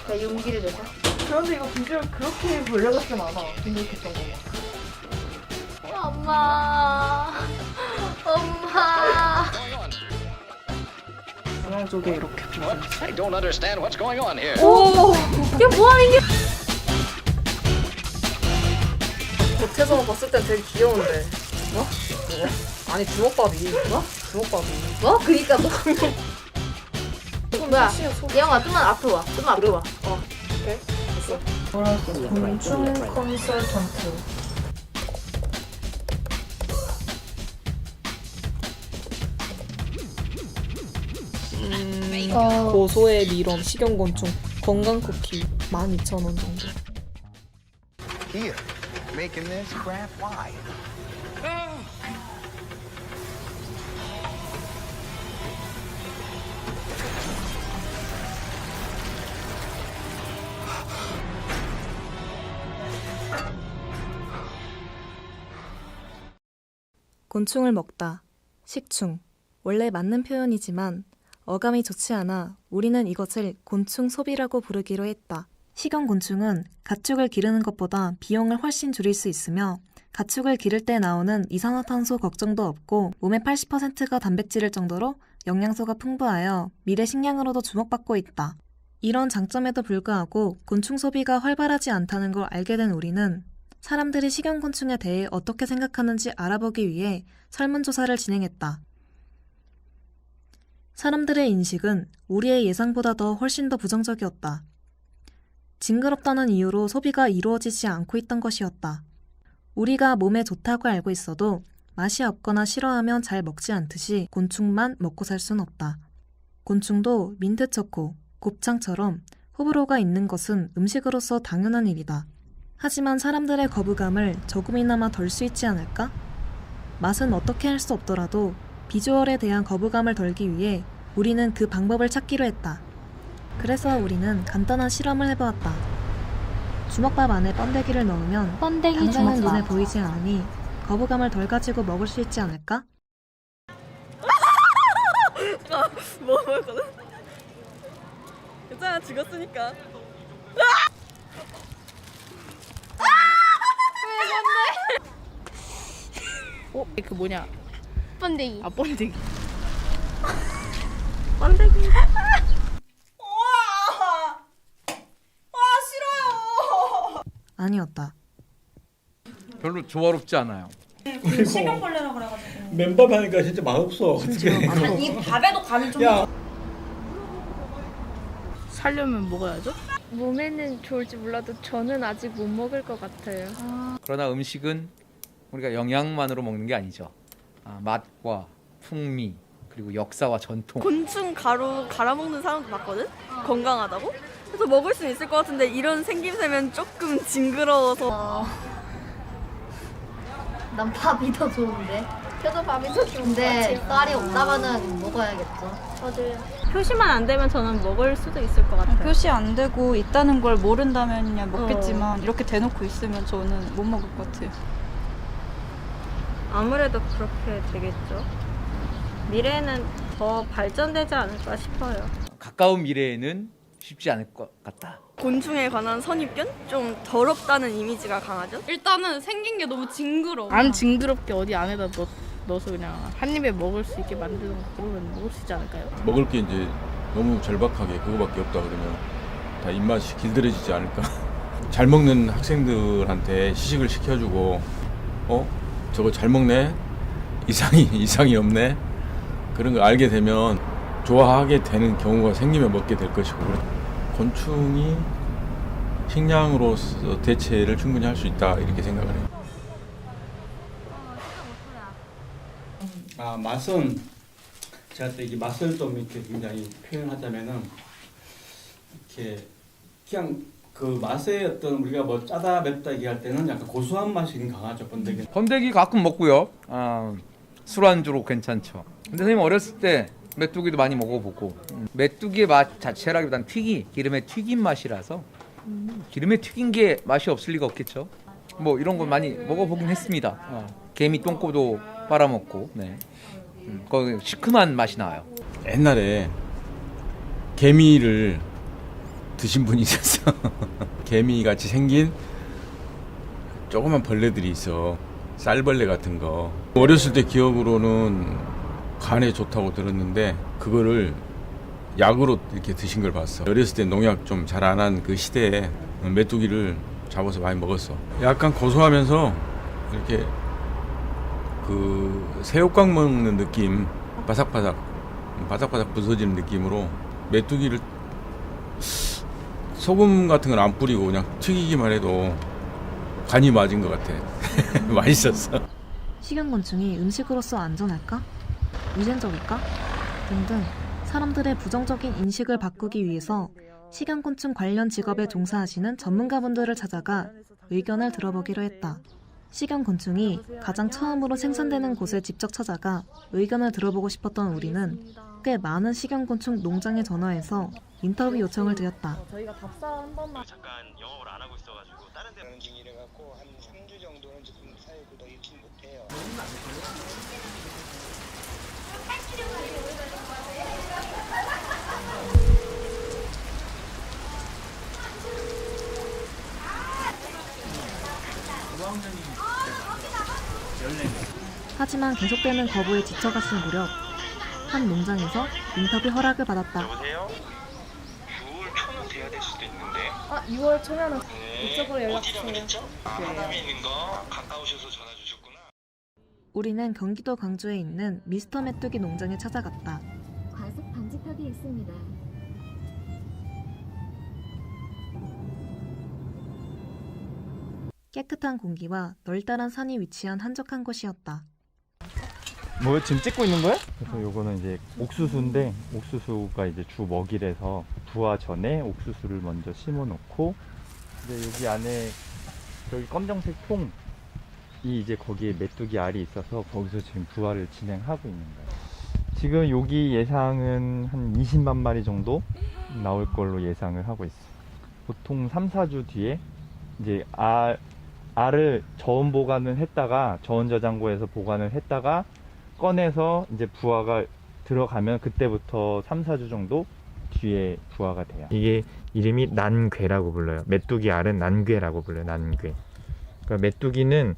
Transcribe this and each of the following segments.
그러니까 용기를 내서. 그런데 이거 비주얼 그렇게 벌려같진 않아. 생각했던 거. 엄마. 엄마. 중앙 쪽에 이렇게 What? I don't understand what's going on here. 오. 이게 뭐하는 게? 겉에서 봤을 땐 되게 귀여운데. 뭐? 아니 주먹밥이. 뭐? 주먹밥이. 뭐? 그니까 뭐. 뭐야? 예영아 좀만 앞으로 와. 좀만 앞으로 와. 오케이. 됐어. 곤충 컨설턴트. 고소의 미럼 식용곤충 건강쿠키 12,000원 정도. Here, making this crap why? 곤충을 먹다, 식충. 원래 맞는 표현이지만 어감이 좋지 않아 우리는 이것을 곤충 소비라고 부르기로 했다. 식용곤충은 가축을 기르는 것보다 비용을 훨씬 줄일 수 있으며 가축을 기를 때 나오는 이산화탄소 걱정도 없고 몸의 80%가 단백질일 정도로 영양소가 풍부하여 미래 식량으로도 주목받고 있다. 이런 장점에도 불구하고 곤충 소비가 활발하지 않다는 걸 알게 된 우리는 사람들이 식용곤충에 대해 어떻게 생각하는지 알아보기 위해 설문조사를 진행했다. 사람들의 인식은 우리의 예상보다 훨씬 더 부정적이었다. 징그럽다는 이유로 소비가 이루어지지 않고 있던 것이었다. 우리가 몸에 좋다고 알고 있어도 맛이 없거나 싫어하면 잘 먹지 않듯이 곤충만 먹고 살 순 없다. 곤충도 민트초코, 곱창처럼 호불호가 있는 것은 음식으로서 당연한 일이다. 하지만 사람들의 거부감을 조금이나마 덜 수 있지 않을까? 맛은 어떻게 할 수 없더라도 비주얼에 대한 거부감을 덜기 위해 우리는 그 방법을 찾기로 했다. 그래서 우리는 간단한 실험을 해보았다. 주먹밥 안에 번데기를 넣으면 번데기 당장은 주먹밥. 눈에 보이지 않으니 거부감을 덜 가지고 먹을 수 있지 않을까? 뭐 먹었거든? 괜찮아 죽었으니까. 그 뭐냐? 번데기. 아 번데기. 번데기. 아니었다. 별로 조화롭지 않아요. 식용벌레라 그래가지고 맨밥 하니까 진짜 맛없어. 어떻게 이 밥에도 간을 좀. 야, 살려면 먹어야죠? 몸에는 좋을지 몰라도 저는 아직 못 먹을 것 같아요. 그러나 음식은 우리가 영양만으로 먹는 게 아니죠. 맛과 풍미 그리고 역사와 전통. 곤충 가루 갈아 먹는 사람도 봤거든? 건강하다고? 그래서 먹을 수 있을 것 같은데 이런 생김새면 조금 징그러워서. 난 밥이 더 좋은데. 저도 밥이 더 좋은데 쌀이 없다면은 먹어야겠죠. 표시만 안 되면 저는 먹을 수도 있을 것 같아요. 표시 안 되고 있다는 걸 모른다면야 먹겠지만 이렇게 대놓고 있으면 저는 못 먹을 것 같아요. 아무래도 그렇게 되겠죠. 미래에는 더 발전되지 않을까 싶어요. 가까운 미래에는 쉽지 않을 것 같다. 곤충에 관한 선입견? 좀 더럽다는 이미지가 강하죠? 일단은 생긴 게 너무 징그러워. 안 징그럽게 어디 안에다 넣어서 그냥 한 입에 먹을 수 있게 만드는 거 그러면 먹을 수 있지 않을까요? 먹을 게 이제 너무 절박하게 그거밖에 없다 그러면 다 입맛이 길들여지지 않을까. 잘 먹는 학생들한테 시식을 시켜주고 저거 잘 먹네? 이상이 없네? 그런 걸 알게 되면 좋아하게 되는 경우가 생기면 먹게 될 것이고, 곤충이 식량으로서 대체를 충분히 할 수 있다 이렇게 생각을 해요. 맛은 제가 또 이게 맛을 좀 이렇게 굉장히 표현하자면은 이렇게 그냥 그 맛의 어떤 우리가 뭐 짜다 맵다 얘기할 때는 약간 고소한 맛이 강하죠, 번데기. 번데기 가끔 먹고요. 술안주로 괜찮죠. 근데 선생님 어렸을 때 메뚜기도 많이 먹어보고 메뚜기의 맛 자체라기보다는 기름에 튀긴 맛이라서 기름에 튀긴 게 맛이 없을 리가 없겠죠. 뭐 이런 걸 많이 먹어보긴 했습니다. 개미 똥꼬도 빨아먹고, 네. 거기 시큼한 맛이 나요. 옛날에 개미를 드신 분이 있었어. 개미같이 생긴 조그만 벌레들이 있어. 쌀벌레 같은 거. 어렸을 때 기억으로는 간에 좋다고 들었는데 그거를 약으로 이렇게 드신 걸 봤어. 어렸을 때 농약 좀 잘 안 한 그 시대에 메뚜기를 잡아서 많이 먹었어. 약간 고소하면서 이렇게 그 새우깡 먹는 느낌, 바삭바삭 부서지는 느낌으로 메뚜기를 소금 같은 건 안 뿌리고 그냥 튀기기만 해도 간이 맞은 것 같아. 맛있었어. 식용곤충이 음식으로서 안전할까? 위생적일까? 등등 사람들의 부정적인 인식을 바꾸기 위해서 식용곤충 관련 직업에 종사하시는 전문가분들을 찾아가 의견을 들어보기로 했다. 식용곤충이 가장 처음으로 생산되는 곳에 직접 찾아가 의견을 들어보고 싶었던 우리는 꽤 많은 식용곤충 농장에 전화해서 인터뷰 요청을 드렸다. 저희가 답사 한 번만. 잠깐 영업을 안 하고 있어가지고 다른 데 그런 중이래 갖고 한 3주 정도는 지금 사육을 더 일치 못해요. 하지만 계속되는 거부에 지쳐갔을 무렵 한 농장에서 인터뷰 허락을 받았다. 여보세요? 6월 초는 돼야 될 수도 있는데. 6월 초면은 이쪽으로 연락 어디라고 주세요. 그랬죠? 하남에 있는 거 가까우셔서 전화 주셨구나. 우리는 경기도 광주에 있는 미스터 메뚜기 농장에 찾아갔다. 과속 방지턱이 있습니다. 깨끗한 공기와 널따란 산이 위치한 한적한 곳이었다. 뭐 지금 찍고 있는 거야? 그래서 요거는 이제 옥수수인데 옥수수가 이제 주 먹이라서 부화 전에 옥수수를 먼저 심어 놓고 이제 여기 안에 저기 검정색 통이 이제 거기에 메뚜기 알이 있어서 거기서 지금 부화를 진행하고 있는 거예요. 지금 여기 예상은 한 20만 마리 정도 나올 걸로 예상을 하고 있어요. 보통 3, 4주 뒤에 이제 알을 저온 보관을 했다가 저온 저장고에서 보관을 했다가 꺼내서 이제 부화가 들어가면 그때부터 3, 4주 정도 뒤에 부화가 돼요. 이게 이름이 난괴라고 불러요. 메뚜기 알은 난괴라고 불러요. 난괴. 그러니까 메뚜기는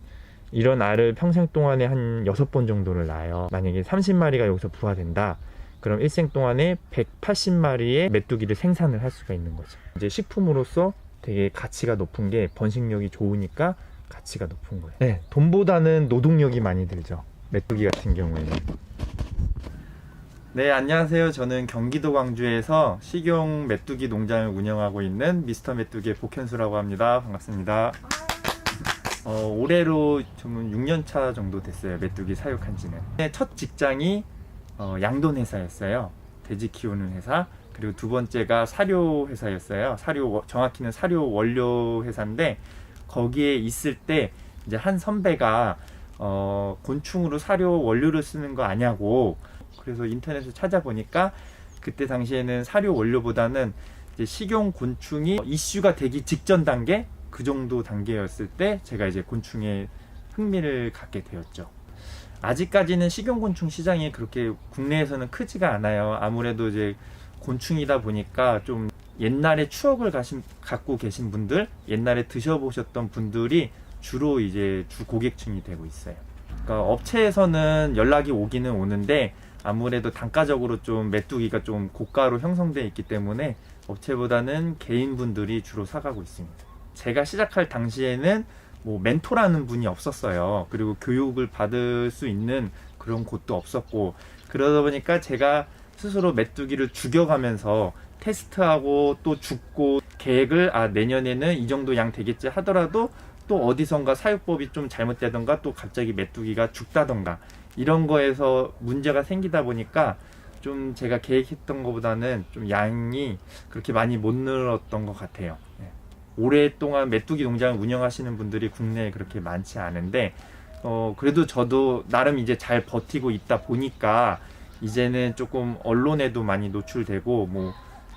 이런 알을 평생 동안에 한 6번 정도를 낳아요. 만약에 30마리가 여기서 부화된다. 그럼 일생 동안에 180마리의 메뚜기를 생산을 할 수가 있는 거죠. 이제 식품으로서 되게 가치가 높은 게 번식력이 좋으니까 가치가 높은 거예요. 네, 돈보다는 노동력이 많이 들죠. 메뚜기 같은 경우에는. 네, 안녕하세요. 저는 경기도 광주에서 식용 메뚜기 농장을 운영하고 있는 미스터 메뚜기의 복현수라고 합니다. 반갑습니다. 올해로 저는 6년차 정도 됐어요. 메뚜기 사육한 지는. 첫 직장이 양돈 회사였어요. 돼지 키우는 회사. 그리고 두 번째가 사료 회사였어요. 정확히는 사료 원료 회사인데 거기에 있을 때 이제 한 선배가 곤충으로 사료 원료를 쓰는 거 아냐고. 그래서 인터넷에 찾아보니까 그때 당시에는 사료 원료보다는 이제 식용 곤충이 이슈가 되기 직전 단계, 그 정도 단계였을 때 제가 이제 곤충에 흥미를 갖게 되었죠. 아직까지는 식용곤충 시장이 그렇게 국내에서는 크지가 않아요. 아무래도 이제 곤충이다 보니까 좀 옛날에 추억을 갖고 계신 분들, 옛날에 드셔보셨던 분들이 주로 이제 주 고객층이 되고 있어요. 그러니까 업체에서는 연락이 오기는 오는데 아무래도 단가적으로 좀 메뚜기가 좀 고가로 형성되어 있기 때문에 업체보다는 개인분들이 주로 사가고 있습니다. 제가 시작할 당시에는 뭐 멘토라는 분이 없었어요. 그리고 교육을 받을 수 있는 그런 곳도 없었고, 그러다 보니까 제가 스스로 메뚜기를 죽여가면서 테스트하고 또 죽고 계획을 내년에는 이 정도 양 되겠지 하더라도 또 어디선가 사육법이 좀 잘못되던가 또 갑자기 메뚜기가 죽다던가 이런 거에서 문제가 생기다 보니까 좀 제가 계획했던 것보다는 좀 양이 그렇게 많이 못 늘었던 것 같아요. 네. 오랫동안 메뚜기 농장을 운영하시는 분들이 국내에 그렇게 많지 않은데 그래도 저도 나름 이제 잘 버티고 있다 보니까 이제는 조금 언론에도 많이 노출되고 뭐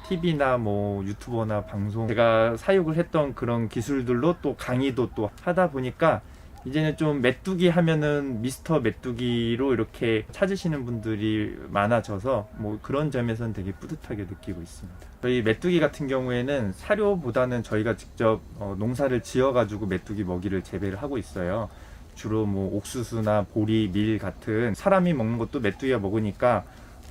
TV나 뭐 유튜버나 방송, 제가 사육을 했던 그런 기술들로 또 강의도 또 하다 보니까 이제는 좀 메뚜기 하면은 미스터 메뚜기로 이렇게 찾으시는 분들이 많아져서 뭐 그런 점에서는 되게 뿌듯하게 느끼고 있습니다. 저희 메뚜기 같은 경우에는 사료보다는 저희가 직접 농사를 지어가지고 메뚜기 먹이를 재배를 하고 있어요. 주로 뭐 옥수수나 보리, 밀 같은 사람이 먹는 것도 메뚜기가 먹으니까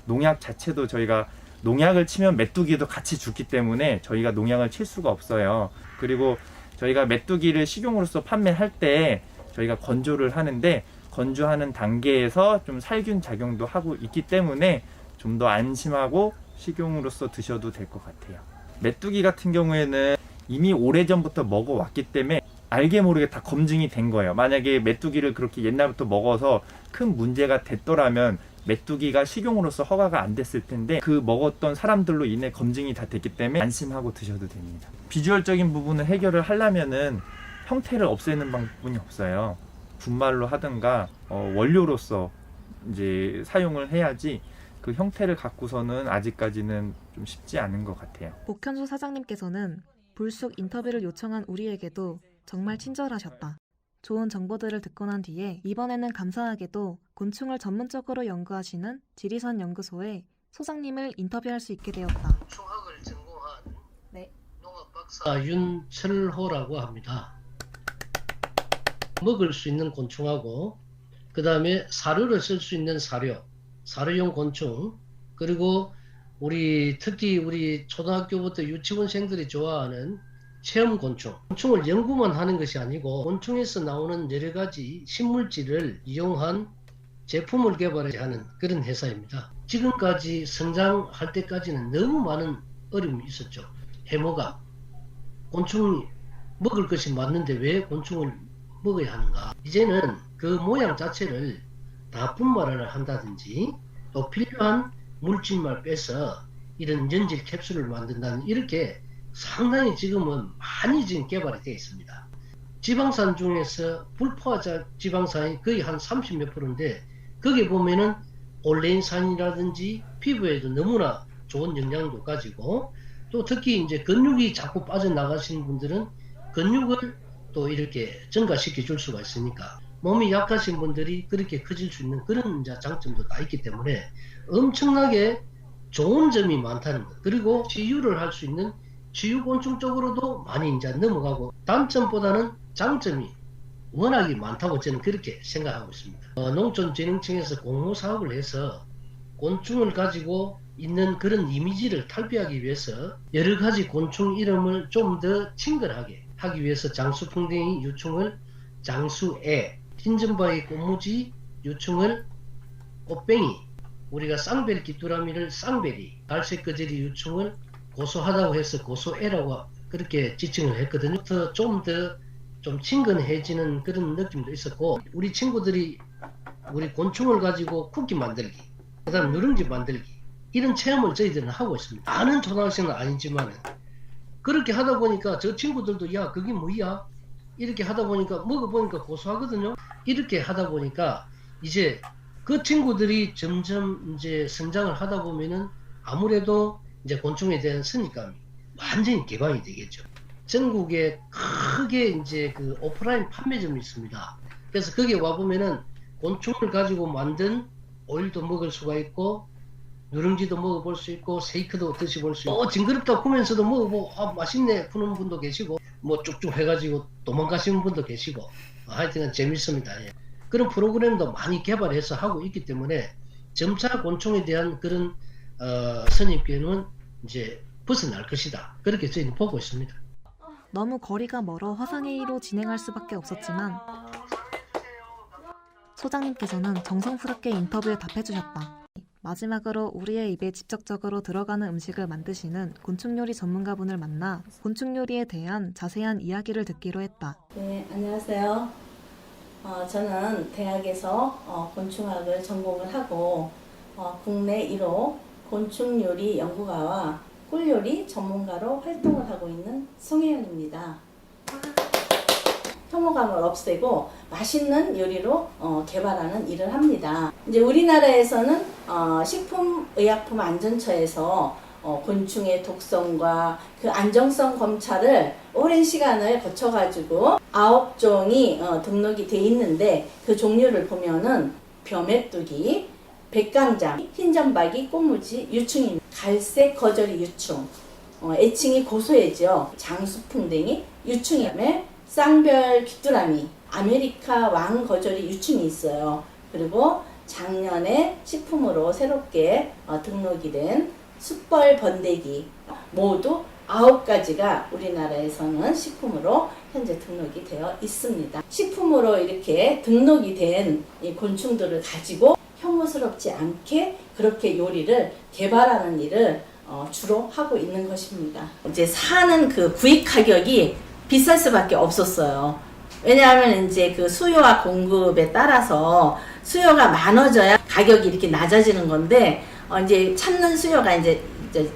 농약 자체도 저희가 농약을 치면 메뚜기도 같이 죽기 때문에 저희가 농약을 칠 수가 없어요. 그리고 저희가 메뚜기를 식용으로서 판매할 때 저희가 건조를 하는데 건조하는 단계에서 좀 살균 작용도 하고 있기 때문에 좀 더 안심하고 식용으로서 드셔도 될 것 같아요. 메뚜기 같은 경우에는 이미 오래전부터 먹어왔기 때문에 알게 모르게 다 검증이 된 거예요. 만약에 메뚜기를 그렇게 옛날부터 먹어서 큰 문제가 됐더라면 메뚜기가 식용으로서 허가가 안 됐을 텐데 그 먹었던 사람들로 인해 검증이 다 됐기 때문에 안심하고 드셔도 됩니다. 비주얼적인 부분을 해결을 하려면은 형태를 없애는 방법이 없어요. 분말로 하든가 원료로서 이제 사용을 해야지 그 형태를 갖고서는 아직까지는 좀 쉽지 않은 것 같아요. 복현수 사장님께서는 불쑥 인터뷰를 요청한 우리에게도 정말 친절하셨다. 좋은 정보들을 듣고 난 뒤에 이번에는 감사하게도 곤충을 전문적으로 연구하시는 지리산 연구소의 소장님을 인터뷰할 수 있게 되었다. 곤충학을 전공한 농업 박사 윤철호라고 합니다. 먹을 수 있는 곤충하고 그 다음에 사료를 쓸 수 있는 사료용 곤충, 그리고 특히 우리 초등학교부터 유치원생들이 좋아하는 체험 곤충. 곤충을 연구만 하는 것이 아니고 곤충에서 나오는 여러 가지 신물질을 이용한 제품을 개발하는 그런 회사입니다. 지금까지 성장할 때까지는 너무 많은 어려움이 있었죠. 해모가 곤충이 먹을 것이 맞는데 왜 곤충을 먹어야 하는가. 이제는 그 모양 자체를 다 분말을 한다든지 또 필요한 물질만 빼서 이런 연질 캡슐을 만든다는 이렇게 상당히 지금은 많이 지금 개발이 되어 있습니다. 지방산 중에서 불포화 지방산이 거의 한 30몇 %인데 거기에 보면은 올레인산이라든지 피부에도 너무나 좋은 영양도 가지고 또 특히 이제 근육이 자꾸 빠져나가시는 분들은 근육을 또 이렇게 증가시켜 줄 수가 있으니까 몸이 약하신 분들이 그렇게 커질 수 있는 그런 이제 장점도 다 있기 때문에 엄청나게 좋은 점이 많다는 것. 그리고 치유를 할 수 있는 치유곤충 쪽으로도 많이 이제 넘어가고 단점보다는 장점이 워낙에 많다고 저는 그렇게 생각하고 있습니다. 농촌진흥청에서 공모 사업을 해서 곤충을 가지고 있는 그런 이미지를 탈피하기 위해서 여러 가지 곤충 이름을 좀 더 친근하게 하기 위해서 장수풍뎅이 유충을 장수애, 흰점바위 꽃무지 유충을 꽃뱅이, 우리가 쌍벨 귀뚜라미를 쌍벨이, 갈색거제리 유충을 고소하다고 해서 고소애라고 그렇게 지칭을 했거든요. 좀 더 좀 친근해지는 그런 느낌도 있었고, 우리 친구들이 우리 곤충을 가지고 쿠키 만들기, 그 다음 누룽지 만들기, 이런 체험을 저희들은 하고 있습니다. 아는 초등학생은 아니지만 그렇게 하다 보니까 저 친구들도 야 그게 뭐야? 이렇게 하다 보니까 먹어보니까 고소하거든요. 이렇게 하다 보니까 이제 그 친구들이 점점 이제 성장을 하다 보면은 아무래도 이제 곤충에 대한 선입감이 완전히 개방이 되겠죠. 전국에 크게 이제 그 오프라인 판매점이 있습니다. 그래서 거기에 와 보면은 곤충을 가지고 만든 오일도 먹을 수가 있고 누룽지도 먹어볼 수 있고 세이크도 드셔볼 수 있고 징그럽다 보면서도 먹어보고 맛있네 푸는 분도 계시고 뭐 쭉쭉 해가지고 도망가시는 분도 계시고 하여튼 재밌습니다. 예. 그런 프로그램도 많이 개발해서 하고 있기 때문에 점차 곤충에 대한 그런 선입견은 이제 벗어날 것이다. 그렇게 저희는 보고 있습니다. 너무 거리가 멀어 화상회의로 진행할 수밖에 없었지만 소장님께서는 정성스럽게 인터뷰에 답해주셨다. 마지막으로 우리의 입에 직접적으로 들어가는 음식을 만드시는 곤충요리 전문가분을 만나 곤충요리에 대한 자세한 이야기를 듣기로 했다. 네, 안녕하세요. 저는 대학에서 곤충학을 전공을 하고 국내 1호 곤충요리 연구가와 꿀요리 전문가로 활동을 하고 있는 송혜연입니다. 혐오감을 없애고 맛있는 요리로 개발하는 일을 합니다. 이제 우리나라에서는 식품의약품안전처에서 곤충의 독성과 그 안정성 검사를 오랜 시간을 거쳐가지고 9종이 등록이 돼 있는데 그 종류를 보면은 벼메뚜기, 백강장, 흰점박이, 꽃무지, 유충입니다. 갈색 거저리 유충, 애칭이 고소해죠. 장수풍뎅이, 유충이에 쌍별 귀뚜라미, 아메리카 왕거저리 유충이 있어요. 그리고 작년에 식품으로 새롭게 등록이 된 숯벌 번데기, 모두 9가지가 우리나라에서는 식품으로 현재 등록이 되어 있습니다. 식품으로 이렇게 등록이 된 이 곤충들을 가지고 혐오스럽지 않게 그렇게 요리를 개발하는 일을 주로 하고 있는 것입니다. 이제 사는 그 구입 가격이 비쌀 수밖에 없었어요. 왜냐하면 이제 그 수요와 공급에 따라서 수요가 많아져야 가격이 이렇게 낮아지는 건데 이제 찾는 수요가 이제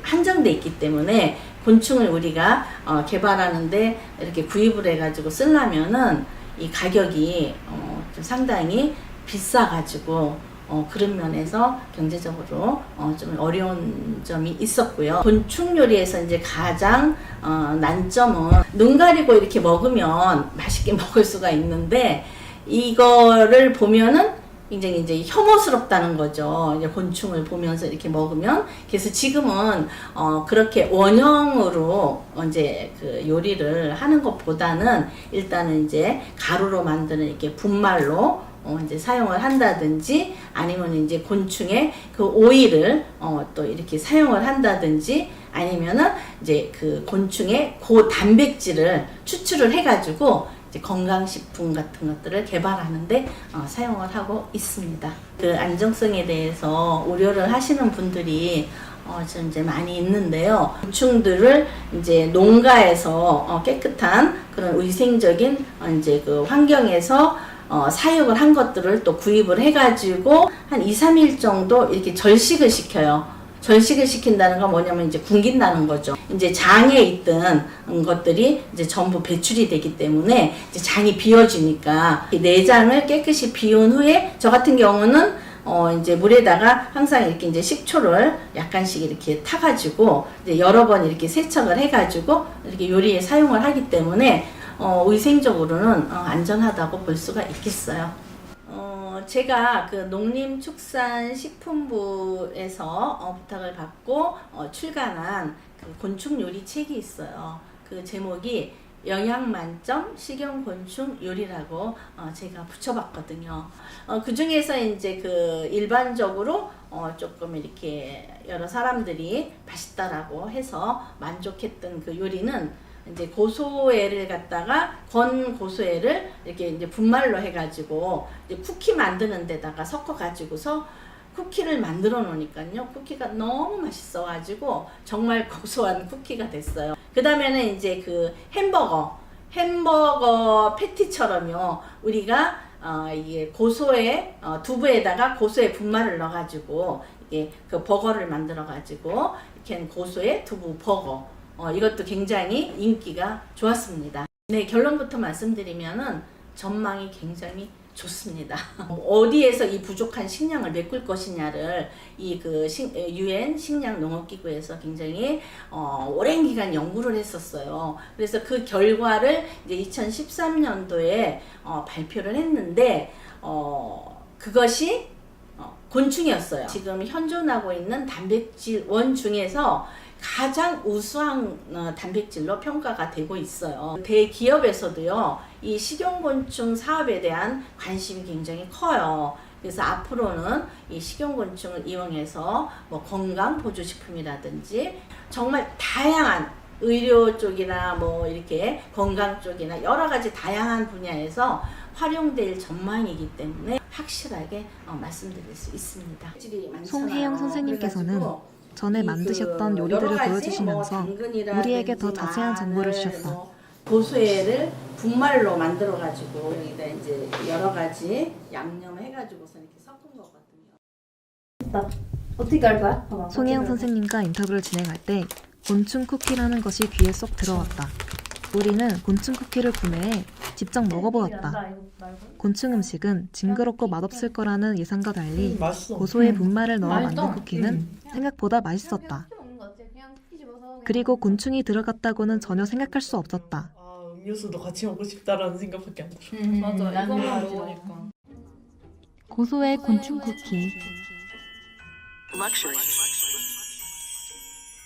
한정돼 있기 때문에 곤충을 우리가 개발하는데 이렇게 구입을 해가지고 쓰려면은 이 가격이 좀 상당히 비싸가지고 그런 면에서 경제적으로 좀 어려운 점이 있었고요. 곤충 요리에서 이제 가장 난점은 눈 가리고 이렇게 먹으면 맛있게 먹을 수가 있는데 이거를 보면은 굉장히 이제 혐오스럽다는 거죠. 이제 곤충을 보면서 이렇게 먹으면. 그래서 지금은 그렇게 원형으로 이제 그 요리를 하는 것보다는 일단은 이제 가루로 만드는 이렇게 분말로 이제 사용을 한다든지 아니면 이제 곤충의 그 오일을 또 이렇게 사용을 한다든지 아니면은 이제 그 곤충의 고단백질을 추출을 해가지고 이제 건강식품 같은 것들을 개발하는데 사용을 하고 있습니다. 그 안정성에 대해서 우려를 하시는 분들이 좀 이제 많이 있는데요. 곤충들을 이제 농가에서 깨끗한 그런 위생적인 이제 그 환경에서 사육을 한 것들을 또 구입을 해가지고 한 2, 3일 정도 이렇게 절식을 시켜요. 절식을 시킨다는 건 뭐냐면 이제 굶긴다는 거죠. 이제 장에 있던 것들이 이제 전부 배출이 되기 때문에 이제 장이 비워지니까 내장을 깨끗이 비운 후에 저 같은 경우는 이제 물에다가 항상 이렇게 이제 식초를 약간씩 이렇게 타가지고 이제 여러 번 이렇게 세척을 해가지고 이렇게 요리에 사용을 하기 때문에 위생적으로는 안전하다고 볼 수가 있겠어요. 제가 그 농림축산식품부에서 부탁을 받고 출간한 그 곤충 요리 책이 있어요. 그 제목이 영양만점 식용곤충 요리라고 제가 붙여봤거든요. 그 중에서 이제 그 일반적으로 조금 이렇게 여러 사람들이 맛있다라고 해서 만족했던 그 요리는 이제 고소애를 갖다가 건 고소애를 이렇게 이제 분말로 해가지고 이제 쿠키 만드는 데다가 섞어가지고서 쿠키를 만들어 놓으니까요. 쿠키가 너무 맛있어가지고 정말 고소한 쿠키가 됐어요. 그 다음에는 이제 그 햄버거 패티처럼요. 우리가 이게 고소애 두부에다가 고소애 분말을 넣어가지고 이게 그 버거를 만들어가지고 이렇게 고소애 두부 버거. 이것도 굉장히 인기가 좋았습니다. 네, 결론부터 말씀드리면은 전망이 굉장히 좋습니다. 어디에서 이 부족한 식량을 메꿀 것이냐를 이 그 UN 식량 농업기구에서 굉장히 오랜 기간 연구를 했었어요. 그래서 그 결과를 이제 2013년도에 발표를 했는데 그것이 곤충이었어요. 지금 현존하고 있는 단백질원 중에서 가장 우수한 단백질로 평가가 되고 있어요. 대기업에서도요, 이 식용곤충 사업에 대한 관심이 굉장히 커요. 그래서 앞으로는 이 식용곤충을 이용해서 뭐 건강 보조식품이라든지 정말 다양한 의료 쪽이나 뭐 이렇게 건강 쪽이나 여러 가지 다양한 분야에서 활용될 전망이기 때문에 확실하게 말씀드릴 수 있습니다. 송혜영 선생님께서는 전에 만드셨던 요리들을 보여주시면서 우리에게 더 자세한 정보를 주셨다. 고소애를 분말로 만들어가지고 여기다 이제 여러 가지 양념해가지고서 이렇게 섞은 거거든요. 어떻게 할 거야? 송혜영 선생님과 인터뷰를 진행할 때 곤충 쿠키라는 것이 귀에 쏙 들어왔다. 우리는 곤충 쿠키를 구매해 직접 먹어보았다. 곤충 음식은 징그럽고 맛없을 거라는 예상과 달리 고소의 분말을 넣어 만든 쿠키는 생각보다 맛있었다. 그리고 곤충이 들어갔다고는 전혀 생각할 수 없었다. 음료수도 같이 먹고 싶다라는 생각밖에 안 들어. 맞아, 이것만 먹으니까. 고소의 곤충 쿠키.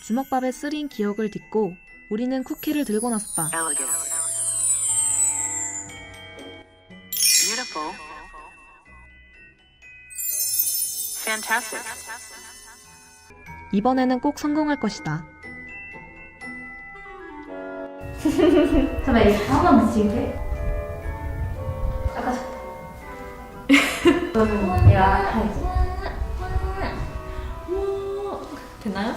주먹밥에 쓰린 기억을 딛고 우리는 쿠키를 들고 나섰다. Beautiful. Fantastic. 이번에는 꼭 성공할 것이다. 잠깐만, 이거 하나만 더 찍을게. 아까 너는 내가 할지. 됐나요?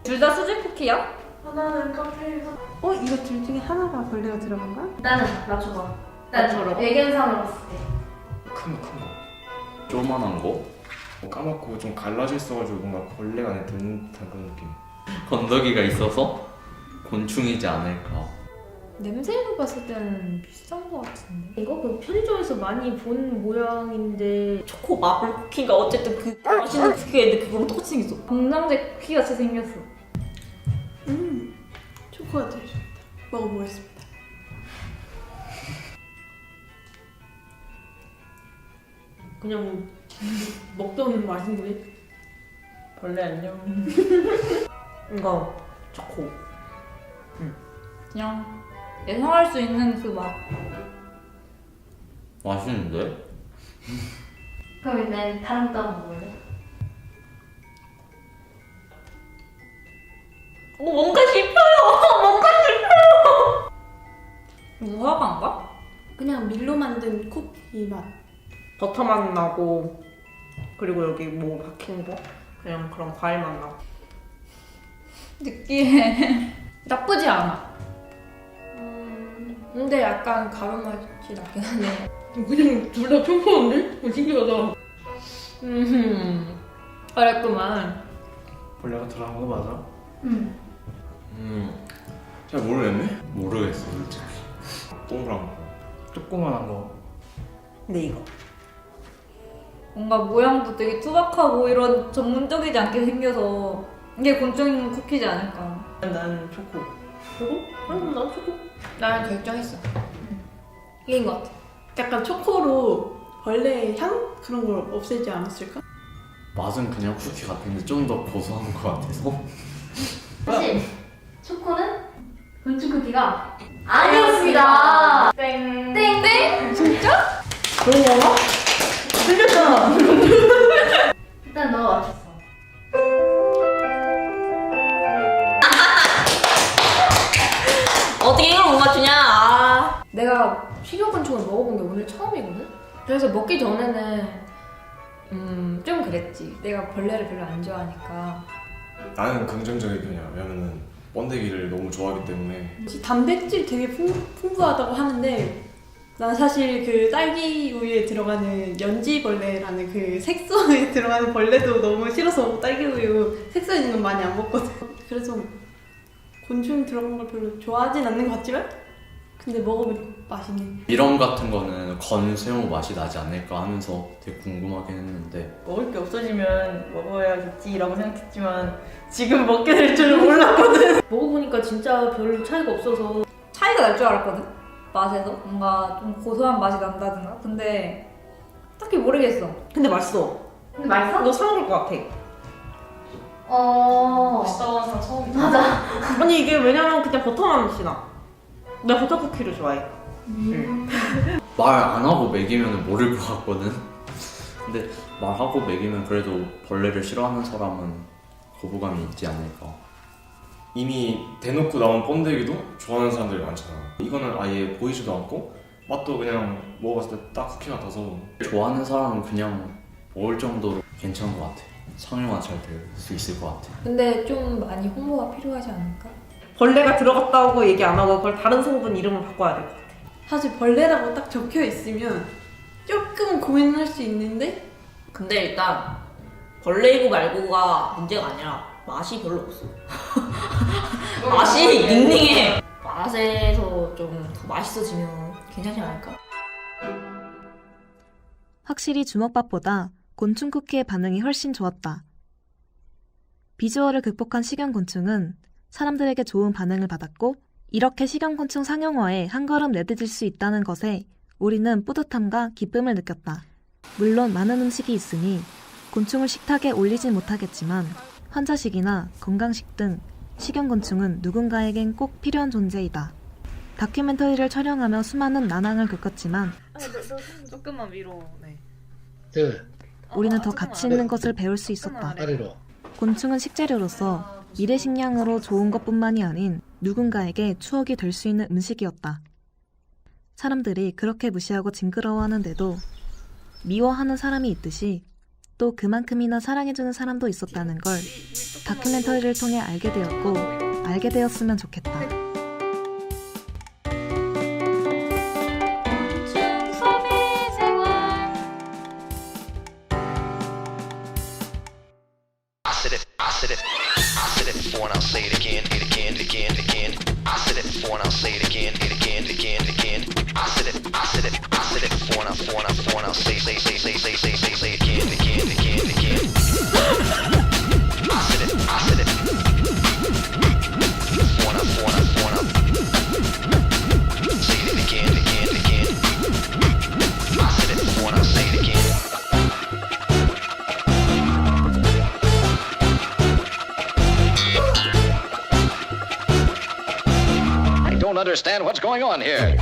둘 다 수제 쿠키야? 하나는 카페에서. 이거 둘 중에 하나가 벌레가 들어간 거야? 나는 맞춰봐. 나처럼. 애견상으로 봤을 때. 큰 거. 조그만한 거? 까맣고 좀 갈라져 있어가지고 뭔가 벌레가 안에 든 듯한 그런 느낌. 건더기가 있어서 곤충이지 않을까. 냄새로 봤을 때는 비슷한 것 같은데. 이거 그 편의점에서 많이 본 모양인데 초코 마블 쿠키가 어쨌든 그 맛있는 쿠키가 있는데 그거랑 똑같이 생겼어. 공남대 쿠키 같이 생겼어. 초코가 되게 좋다. 먹어보겠습니다. 그냥 먹던 맛인데. 벌레 안녕. 이거 초코. 그냥 예상할 수 있는 그 맛. 맛있는데? 그럼 일단 다른 거 한번 먹을래? 뭔가 씹혀요. 뭔가 씹혀요. 무화과인가? 그냥 밀로 만든 쿠키 맛. 버터 맛 나고 그리고 여기 뭐 박힌 거 그냥 그런 과일 맛 나고. 느끼해. 나쁘지 않아. 근데 약간 가루 맛이 나긴 하네. 그냥 둘 다 평범한데? 신기하다. 그랬구만. 벌레가 들어간 거 맞아? 응. 잘 모르겠네? 모르겠어 솔직히. 동그란 거. 조그만한 거. 근데 이거 뭔가 모양도 되게 투박하고 이런 전문적이지 않게 생겨서 이게 곤충 쿠키지 않을까. 난 초코. 초코? 난 초코. 나는 결정했어. 이긴 것 같아. 약간 초코로 벌레 향? 그런 걸 없애지 않았을까? 맛은 그냥 쿠키 같은데 좀 더 고소한 것 같아서. 사실 초코는 곤충 쿠키가 아니었습니다. 땡. 땡. 진짜? 그런 건가? 틀렸잖아. 일단 너가 맞췄어. 어떻게 이걸 못 맞추냐? 내가 식용곤충을 먹어본 게 오늘 처음이거든? 그래서 먹기 전에는 좀 그랬지. 내가 벌레를 별로 안 좋아하니까. 나는 긍정적인 편이야. 왜냐면은 번데기를 너무 좋아하기 때문에. 단백질 되게 풍부하다고 하는데 난 사실 그 딸기 우유에 들어가는 연지벌레라는 그 색소에 들어가는 벌레도 너무 싫어서 딸기 우유 색소 있는 건 많이 안 먹거든. 그래서 곤충 들어간 걸 별로 좋아하진 않는 것 같지만 근데 먹어보니까 맛있네. 미럼 같은 거는 건새우 맛이 나지 않을까 하면서 되게 궁금하긴 했는데 먹을 게 없어지면 먹어야겠지라고 생각했지만 지금 먹게 될 줄은 몰랐거든. 먹어보니까 진짜 별로 차이가 없어서. 차이가 날 줄 알았거든. 맛에서 뭔가 좀 고소한 맛이 난다든가. 근데 딱히 모르겠어. 근데 맛있어. 근데 맛있어? 너 사 먹을 것 같아. 맛있다고 하는 사람 처음이다. 맞아. 아니 이게 왜냐면 그냥 버터만 맛이 나. 나 버터 쿠키를 좋아해. 말 안 하고 먹이면 모를 것 같거든. 근데 말하고 먹이면 그래도 벌레를 싫어하는 사람은 거부감이 있지 않을까. 이미 대놓고 나온 번데기도 좋아하는 사람들이 많잖아. 이거는 아예 보이지도 않고 맛도 그냥 먹어봤을 때 딱 쿠키 같아서. 좋아하는 사람은 그냥 먹을 정도로 괜찮은 것 같아. 상용화 잘 될 수 있을 것 같아. 근데 좀 많이 홍보가 필요하지 않을까? 벌레가 들어갔다고 얘기 안 하고 그걸 다른 성분 이름을 바꿔야 될 것 같아. 사실 벌레라고 딱 적혀 있으면 조금 고민할 수 있는데 근데 일단 벌레이고 말고가 문제가 아니라 맛이 별로 없어. 맛이 닝닝해. 맛에서 좀 더 맛있어지면 괜찮지 않을까? 확실히 주먹밥보다 곤충 쿠키의 반응이 훨씬 좋았다. 비주얼을 극복한 식용곤충은 사람들에게 좋은 반응을 받았고 이렇게 식용곤충 상용화에 한 걸음 내디딜 수 있다는 것에 우리는 뿌듯함과 기쁨을 느꼈다. 물론 많은 음식이 있으니 곤충을 식탁에 올리진 못하겠지만 환자식이나 건강식 등 식용곤충은 누군가에겐 꼭 필요한 존재이다. 다큐멘터리를 촬영하며 수많은 난항을 겪었지만 조금만 위로. 네. 우리는 더 가치 있는 것을 배울 수 있었다. 곤충은 식재료로서 미래 식량으로 좋은 것뿐만이 아닌 누군가에게 추억이 될 수 있는 음식이었다. 사람들이 그렇게 무시하고 징그러워하는데도 미워하는 사람이 있듯이 또 그만큼이나 사랑해주는 사람도 있었다는 걸 다큐멘터리를 통해 알게 되었고 알게 되었으면 좋겠다. Say it again, again, again, again. I said it before and I'll say it again, again, again, again. I said it before and I'll say it again, again, again, again. I said it before and I'll say it again, again, again. I said it before and I'll say it again. I don't understand what's going on here.